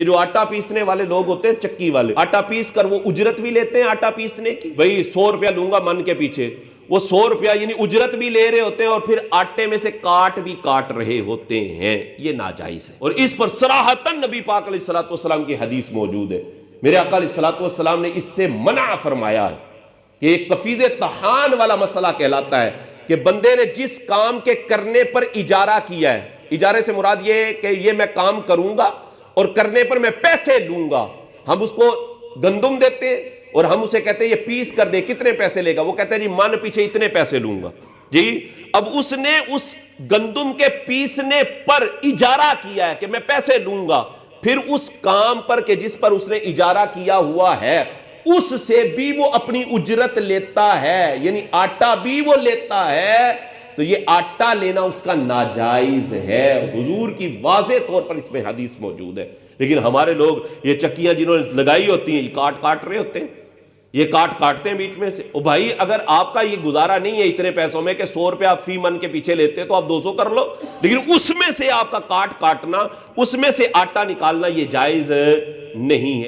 یہ جو آٹا پیسنے والے لوگ ہوتے ہیں چکی والے، آٹا پیس کر وہ اجرت بھی لیتے ہیں آٹا پیسنے کی، بھئی 100 روپیہ لوں گا من کے پیچھے، وہ 100 روپیہ یعنی اجرت بھی لے رہے ہوتے ہیں اور پھر آٹے میں سے کاٹ بھی کاٹ رہے ہوتے ہیں، یہ ناجائز ہے۔ اور اس پر صراحتاً نبی پاک علیہ السلام کی حدیث موجود ہے، میرے آقا علیہ السلام نے اس سے منع فرمایا ہے کہ ایک کفیز طحان والا مسئلہ کہلاتا ہے کہ بندے نے جس کام کے کرنے پر اجارہ کیا ہے، اجارے سے مراد یہ ہے کہ یہ میں کام کروں گا اور کرنے پر میں پیسے لوں گا، ہم اس کو گندم دیتے ہیں اور ہم اسے کہتے ہیں یہ پیس کر دے، کتنے پیسے لے گا؟ وہ کہتے ہیں جی من پیچھے اتنے پیسے لوں گا جی۔ اب اس نے اس گندم کے پیسنے پر اجارہ کیا ہے کہ میں پیسے لوں گا، پھر اس کام پر کہ جس پر اس نے اجارہ کیا ہوا ہے اس سے بھی وہ اپنی اجرت لیتا ہے، یعنی آٹا بھی وہ لیتا ہے، تو یہ آٹا لینا اس کا ناجائز ہے۔ حضور کی واضح طور پر اس میں حدیث موجود ہے، لیکن ہمارے لوگ یہ چکیاں جنہوں نے لگائی ہوتی ہیں یہ کاٹ رہے ہوتے ہیں، یہ کاٹتے ہیں بیچ میں سے۔ او بھائی اگر آپ کا یہ گزارا نہیں ہے اتنے پیسوں میں کہ 100 روپے آپ فی من کے پیچھے لیتے تو آپ 200 کر لو، لیکن اس میں سے آپ کا کاٹنا، اس میں سے آٹا نکالنا یہ جائز نہیں ہے۔